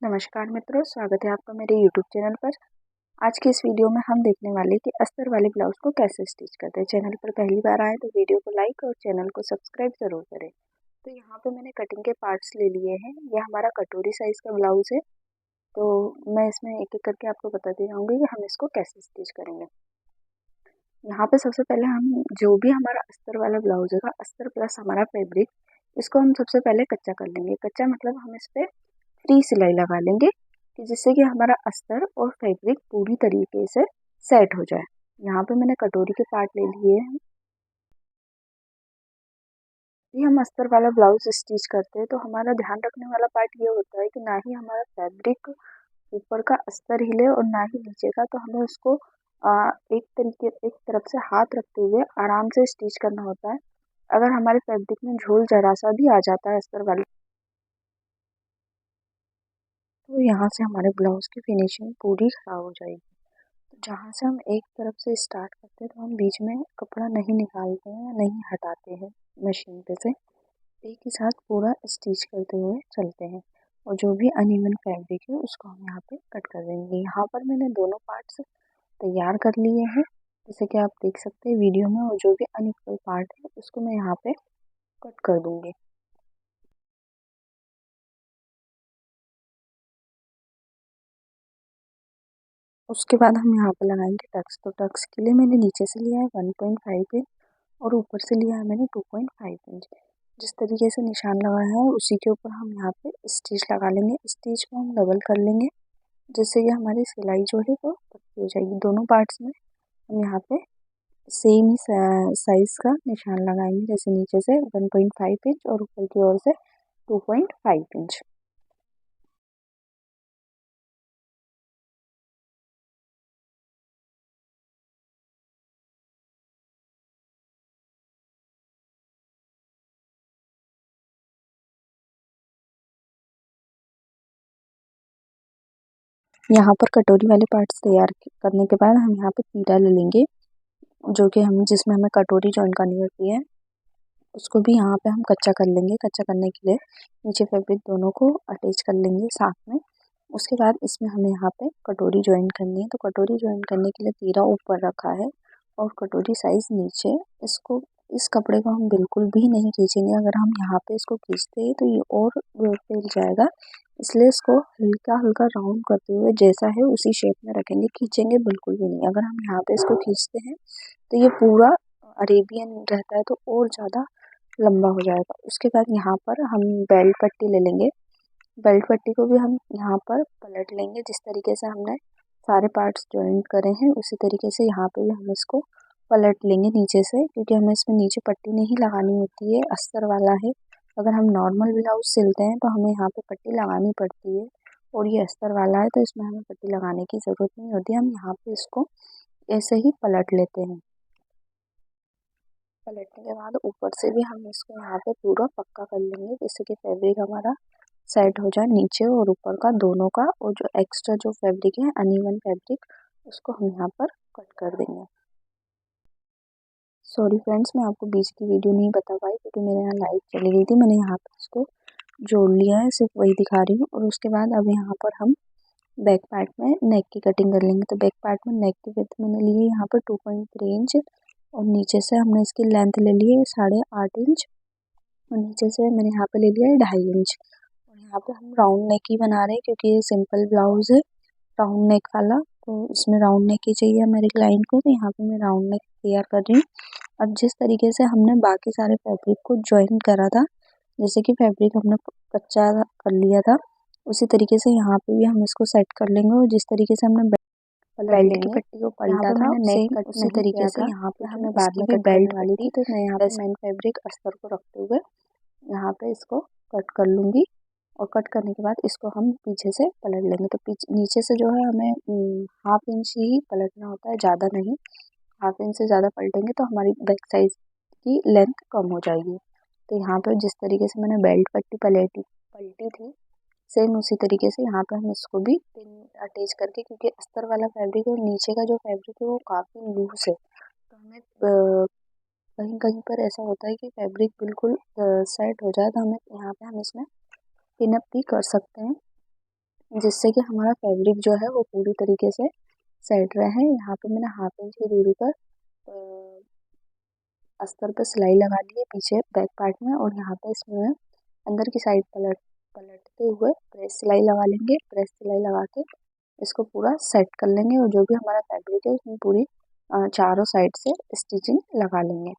नमस्कार मित्रों, स्वागत है आपका मेरे YouTube चैनल पर। आज के इस वीडियो में हम देखने वाले कि अस्तर वाले ब्लाउज को कैसे स्टिच करते हैं। चैनल पर पहली बार आए तो वीडियो को लाइक और चैनल को सब्सक्राइब जरूर करें। तो यहाँ पे मैंने कटिंग के पार्ट्स ले लिए हैं। यह हमारा कटोरी साइज का ब्लाउज है। तो मैं इसमें एक एक करके आपको बताती रहूँगी कि हम इसको कैसे स्टिच करेंगे। यहाँ पे सबसे पहले हम जो भी हमारा अस्तर वाला ब्लाउज है, अस्तर प्लस हमारा फैब्रिक, इसको हम सबसे पहले कच्चा कर लेंगे। कच्चा मतलब हम इस पे फ्री सिलाई लगा लेंगे कि जिससे कि हमारा अस्तर और फैब्रिक पूरी तरीके से सेट हो जाए। यहाँ पे मैंने कटोरी के पार्ट ले लिए हैं। ये हम अस्तर वाला ब्लाउज स्टिच करते हैं तो हमारा ध्यान रखने वाला पार्ट ये होता है कि ना ही हमारा फैब्रिक ऊपर का अस्तर हिले और ना ही नीचे का। तो हमें उसको एक तरफ से हाथ रखते हुए आराम से स्टिच करना होता है। अगर हमारे फैब्रिक में झोल जरा सा भी आ जाता है अस्तर वाले, तो यहाँ से हमारे ब्लाउज की फिनिशिंग पूरी खराब हो जाएगी। तो जहाँ से हम एक तरफ से स्टार्ट करते हैं तो हम बीच में कपड़ा नहीं निकालते हैं या नहीं हटाते हैं मशीन पे से, एक ही साथ पूरा स्टिच करते हुए चलते हैं। और जो भी अनइवन फैब्रिक है उसको हम यहाँ पे कट कर देंगे। यहाँ पर मैंने दोनों पार्ट्स तैयार कर लिए हैं, जैसे कि आप देख सकते हैं वीडियो में। और जो भी अनइक्वल पार्ट है उसको मैं यहाँ पे कट कर दूंगी। उसके बाद हम यहाँ पे लगाएंगे टक्स। तो टक्स के लिए मैंने नीचे से लिया है 1.5 इंच और ऊपर से लिया है मैंने 2.5 इंच। जिस तरीके से निशान लगाया है उसी के ऊपर हम यहाँ पे स्टिच लगा लेंगे। स्टिच को हम डबल कर लेंगे जिससे कि हमारी सिलाई जो है वो पक्की हो जाएगी। दोनों पार्ट्स में हम यहाँ पे सेम ही साइज का निशान लगाएंगे, जैसे नीचे से 1.5 इंच और ऊपर की ओर से 2.5 इंच। यहाँ पर कटोरी वाले पार्ट्स तैयार करने के बाद हम यहाँ पे तीरा ले लेंगे, जो कि हम जिसमें हमें कटोरी जॉइन करनी होती है। उसको भी यहाँ पे हम कच्चा कर लेंगे। कच्चा करने के लिए नीचे फैब्रिक दोनों को अटैच कर लेंगे साथ में। उसके बाद इसमें हमें यहाँ पे कटोरी ज्वाइन करनी है। तो कटोरी ज्वाइन करने के लिए तीरा ऊपर रखा है और कटोरी साइज नीचे। इसको इस कपड़े को हम बिल्कुल भी नहीं खींचेंगे। अगर हम यहाँ पे इसको खींचते हैं तो ये और फैल जाएगा, इसलिए इसको हल्का हल्का राउंड करते हुए जैसा है उसी शेप में रखेंगे। खींचेंगे बिल्कुल भी नहीं। अगर हम यहाँ पे इसको खींचते हैं तो ये पूरा अरेबियन रहता है तो और ज़्यादा लंबा हो जाएगा। उसके बाद यहाँ पर हम बेल्ट पट्टी ले लेंगे। बेल्ट पट्टी को भी हम यहाँ पर पलट लेंगे। जिस तरीके से हमने सारे पार्ट्स जॉइंट करे हैं उसी तरीके से यहाँ पे भी हम इसको पलट लेंगे नीचे से, क्योंकि हमें इसमें नीचे पट्टी नहीं लगानी होती है, अस्तर वाला है। अगर हम नॉर्मल ब्लाउज सिलते हैं तो हमें यहाँ पे पट्टी लगानी पड़ती है, और ये अस्तर वाला है तो इसमें हमें पट्टी लगाने की ज़रूरत नहीं होती। हम यहाँ पे इसको ऐसे ही पलट लेते हैं। पलटने के बाद ऊपर से भी हम इसको यहाँ पे पूरा पक्का कर लेंगे, जिससे कि फैब्रिक हमारा सेट हो जाए नीचे और ऊपर का दोनों का। और जो एक्स्ट्रा जो फैब्रिक है अनइवन फैब्रिक, उसको हम यहाँ पर कट कर देंगे। सॉरी फ्रेंड्स, मैं आपको बीच की वीडियो नहीं बता पाई क्योंकि मेरे यहाँ लाइट चली गई थी। मैंने यहाँ पर इसको जोड़ लिया है, सिर्फ वही दिखा रही हूँ। और उसके बाद अब यहाँ पर हम बैक पार्ट में नेक की कटिंग कर लेंगे। तो बैक पार्ट में नेक की विड्थ मैंने ली है यहाँ पर 2.3 इंच, और नीचे से हमने इसकी लेंथ ले ली है 8.5 इंच, और नीचे से मैंने यहाँ पे ले लिया है 2.5 इंच। और यहाँ पे हम राउंड नेक ही बना रहे हैं क्योंकि ये सिंपल ब्लाउज है राउंड नेक वाला। तो इसमें राउंड नेक ही चाहिए हमारे क्लाइंट को, तो यहाँ पे मैं राउंड नेक तैयार कर रही हूँ। अब जिस तरीके से हमने बाकी सारे फैब्रिक को ज्वाइन करा था, जैसे कि फैब्रिक हमने कच्चा कर लिया था, उसी तरीके से यहाँ पे भी हम इसको सेट कर लेंगे। और जिस तरीके से हमने बेल्ट की पट्टी को पलटा था सेम उसी तरीके से यहाँ पे हमें बाद में भी बेल्ट वाली थी। तो मैं यहाँ पे मेन फैब्रिक अस्तर को रखते हुए यहाँ पे इसको कट कर लूँगी। और कट करने के बाद इसको हम पीछे से पलट लेंगे। तो पीछे नीचे से जो है हमें 1/2 इंच ही पलटना होता है, ज़्यादा नहीं। 1/2 इंच से ज़्यादा पलटेंगे तो हमारी बैक साइज की लेंथ कम हो जाएगी। तो यहाँ पे जिस तरीके से मैंने बेल्ट पट्टी पलटी थी, सेम उसी तरीके से यहाँ पे हम इसको भी पिन अटैच करके, क्योंकि अस्तर वाला फैब्रिक और नीचे का जो फैब्रिक है वो काफ़ी लूज है, तो हमें कहीं कहीं पर ऐसा होता है कि फैब्रिक बिल्कुल सेट हो जाए तो हमें यहाँ पे हम इसमें पिन अप भी कर सकते हैं। जिससे कि हमारा फैब्रिक जो है वो पूरी तरीके से सेट रहे। यहाँ पे मैंने 1/2 इंच की दूरी पर अस्तर पे सिलाई लगा ली है पीछे बैक पार्ट में, और यहाँ पे इसमें अंदर की साइड पलटते हुए प्रेस सिलाई लगा लेंगे। प्रेस सिलाई लगा के इसको पूरा सेट कर लेंगे, और जो भी हमारा फैब्रिक है उसमें पूरी चारों साइड से स्टिचिंग लगा लेंगे।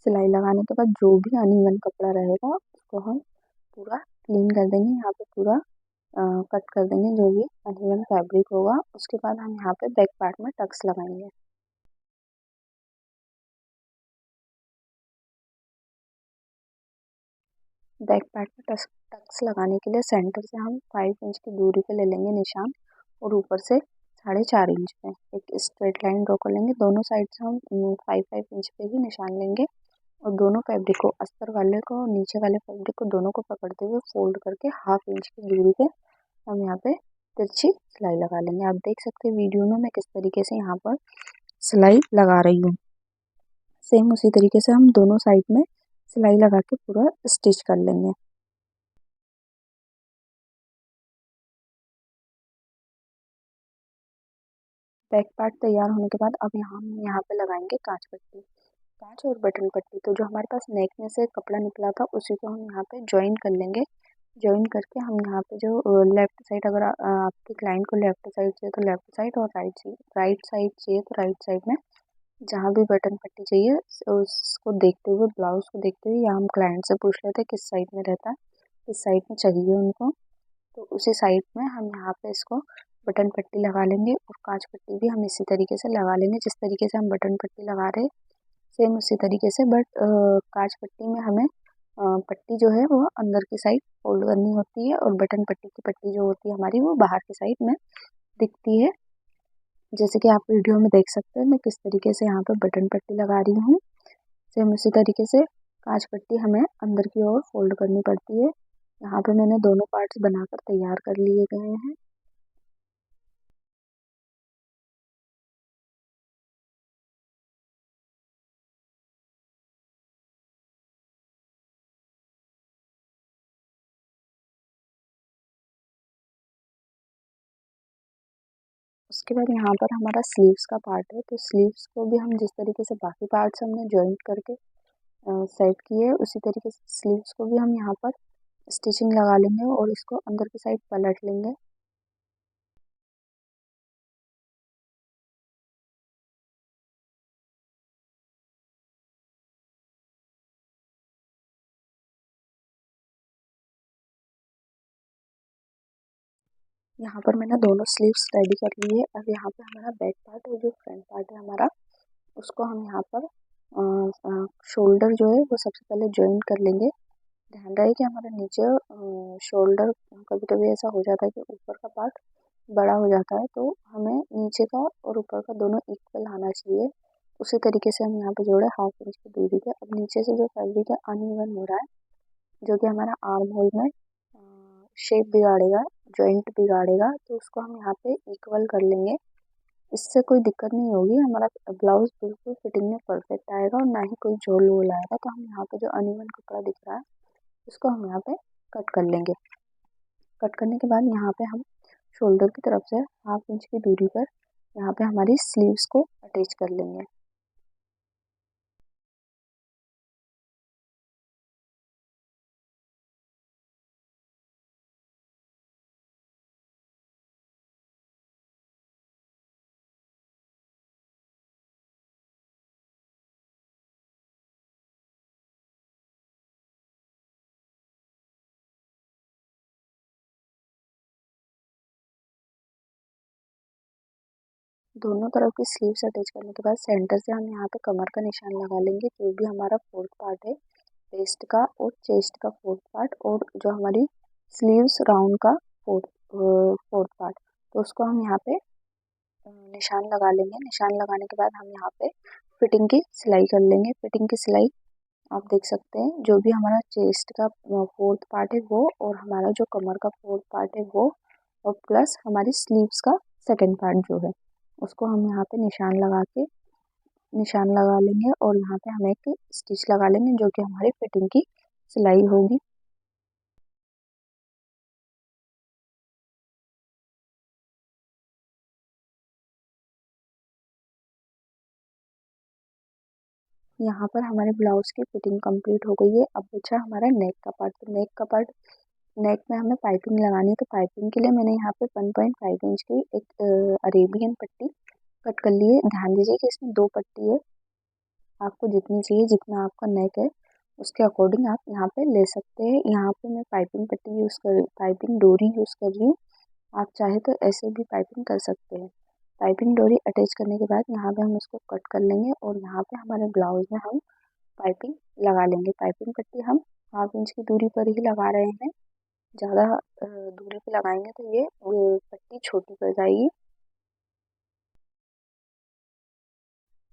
सिलाई लगाने के बाद जो भी अनइवन कपड़ा रहेगा उसको हम पूरा क्लीन कर देंगे। यहाँ पे पूरा कट कर देंगे जो भी अनइवन फैब्रिक होगा। उसके बाद हम यहाँ पे बैक पार्ट में टक्स लगाएंगे। बैक पार्ट में टक्स लगाने के लिए सेंटर से हम 5 इंच की दूरी पे ले लेंगे निशान, और ऊपर से 4.5 इंच पे एक स्ट्रेट लाइन ड्रॉ कर लेंगे। दोनों साइड से हम 5-5 इंच पे ही निशान लेंगे, और दोनों फैब्रिक को, अस्तर वाले को और नीचे वाले फैब्रिक को, दोनों को पकड़ते हुए फोल्ड करके 1/2 इंच की दूरी पे हम यहाँ पे तिरछी सिलाई लगा लेंगे। आप देख सकते हैं वीडियो में मैं किस तरीके से यहाँ पर सिलाई लगा रही हूँ। सेम उसी तरीके से हम दोनों साइड में सिलाई लगा के पूरा स्टिच कर लेंगे। बैक पार्ट तैयार होने के बाद अब हम यहाँ पे लगाएंगे कांच पट्टी, कांच और बटन पट्टी। तो जो हमारे पास नेक में से कपड़ा निकला था उसी को हम यहाँ पे ज्वाइन कर लेंगे। ज्वाइन करके हम यहाँ पे जो लेफ्ट साइड, अगर आपके क्लाइंट को लेफ्ट साइड चाहिए तो लेफ्ट साइड, और राइट साइड चाहिए तो राइट साइड में जहाँ भी बटन पट्टी चाहिए उसको देखते हुए, ब्लाउज को देखते हुए, या हम क्लाइंट से पूछ लेते हैं किस साइड में रहता है, किस साइड में चाहिए उनको, तो उसी साइड में हम यहाँ पे इसको बटन पट्टी लगा लेंगे। और कांच पट्टी भी हम इसी तरीके से लगा लेंगे जिस तरीके से हम बटन पट्टी लगा रहे हैं, सेम उसी तरीके से। बट कांच पट्टी में हमें पट्टी जो है वो अंदर की साइड फोल्ड करनी होती है, और बटन पट्टी की पट्टी जो होती है हमारी वो बाहर की साइड में दिखती है। जैसे कि आप वीडियो में देख सकते हैं मैं किस तरीके से यहाँ पे बटन पट्टी लगा रही हूँ। सेम उसी तरीके से कांच पट्टी हमें अंदर की ओर फोल्ड करनी पड़ती है। यहाँ पे मैंने दोनों पार्ट्स बनाकर तैयार कर लिए गए हैं। उसके बाद यहाँ पर हमारा स्लीव्स का पार्ट है, तो स्लीव्स को भी हम जिस तरीके से बाकी पार्ट्स हमने जॉइंट करके सेट किए है उसी तरीके से स्लीव्स को भी हम यहाँ पर स्टिचिंग लगा लेंगे, और इसको अंदर की साइड पलट लेंगे। यहाँ पर मैंने दोनों स्लीव्स रेडी कर लिए है। अब यहाँ पे हमारा बैक पार्ट और जो फ्रंट पार्ट है हमारा, उसको हम यहाँ पर शोल्डर जो है वो सबसे पहले ज्वाइन कर लेंगे। ध्यान रहे कि हमारा नीचे शोल्डर, कभी कभी ऐसा हो जाता है कि ऊपर का पार्ट बड़ा हो जाता है, तो हमें नीचे का और ऊपर का दोनों इक्वल आना चाहिए। उसी तरीके से हम यहाँ पे जोड़े 1/2 इंच की दूरी पे। अब नीचे से जो फैब्रिक है अनइवन हो रहा है, जो कि हमारा आर्म होल में शेप बिगाड़ेगा, जॉइंट बिगाड़ेगा, तो उसको हम यहाँ पे इक्वल कर लेंगे। इससे कोई दिक्कत नहीं होगी, हमारा ब्लाउज बिल्कुल फिटिंग में परफेक्ट आएगा, और ना ही कोई झोल वोल आएगा। तो हम यहाँ पे जो अनइवन कपड़ा दिख रहा है उसको हम यहाँ पे कट कर लेंगे। कट करने के बाद यहाँ पे हम शोल्डर की तरफ से 1/2 इंच की दूरी पर यहाँ पे हमारी स्लीव्स को अटैच कर लेंगे। दोनों तरफ की स्लीव्स अटैच करने के बाद सेंटर से हम यहाँ पे कमर का निशान लगा लेंगे। जो भी हमारा फोर्थ पार्ट है वेस्ट का और चेस्ट का फोर्थ पार्ट, और जो हमारी स्लीव्स राउंड का फोर्थ पार्ट। तो उसको हम यहाँ पे निशान लगा लेंगे। निशान लगाने के बाद हम यहाँ पे फिटिंग की सिलाई कर लेंगे। फिटिंग की सिलाई आप देख सकते हैं, जो भी हमारा चेस्ट का फोर्थ पार्ट है वो, और हमारा जो कमर का फोर्थ पार्ट है वो, और प्लस हमारी स्लीव्स का सेकंड पार्ट जो है, उसको हम यहाँ पे निशान लगा लेंगे और यहाँ पे हम एक स्टिच लगा लेंगे जो कि हमारी फिटिंग की सिलाई होगी। यहाँ पर हमारे ब्लाउज की फिटिंग कंप्लीट हो गई है। अब बचा हमारा नेक का पार्ट। तो नेक में हमें पाइपिंग लगानी है। तो पाइपिंग के लिए मैंने यहाँ पे 1.5 इंच की एक अरेबियन पट्टी कट कर ली है। ध्यान दीजिए कि इसमें 2 पट्टी है। आपको जितनी चाहिए, जितना आपका नेक है उसके अकॉर्डिंग आप यहाँ पे ले सकते हैं। यहाँ पे मैं पाइपिंग डोरी यूज़ कर रही हूँ। आप चाहे तो ऐसे भी पाइपिंग कर सकते हैं। पाइपिंग डोरी अटैच करने के बाद यहाँ पे हम इसको कट कर लेंगे और यहाँ पे हमारे ब्लाउज में हम पाइपिंग लगा लेंगे। पाइपिंग पट्टी हम 1/2 इंच की दूरी पर ही लगा रहे हैं। ज़्यादा दूरी पे लगाएंगे तो ये पट्टी छोटी पड़ जाएगी।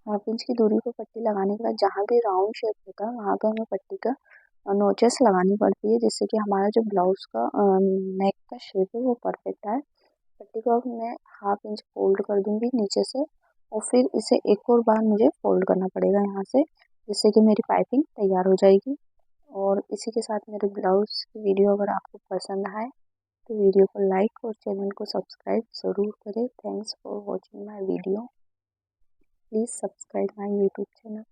1/2 इंच की दूरी पर पट्टी लगाने के बाद जहाँ भी राउंड शेप होता है वहाँ पे हमें पट्टी का नोचेस लगानी पड़ती है, जिससे कि हमारा जो ब्लाउज का नेक का शेप है वो परफेक्ट आए। पट्टी को अब मैं 1/2 इंच फोल्ड कर दूंगी नीचे से, और फिर इसे एक और बार मुझे फोल्ड करना पड़ेगा यहाँ से, जिससे कि मेरी पाइपिंग तैयार हो जाएगी। और इसी के साथ मेरे ब्लाउज की वीडियो अगर आपको पसंद आए तो वीडियो को लाइक और चैनल को सब्सक्राइब ज़रूर करें। Thanks for watching my video. Please subscribe my YouTube channel.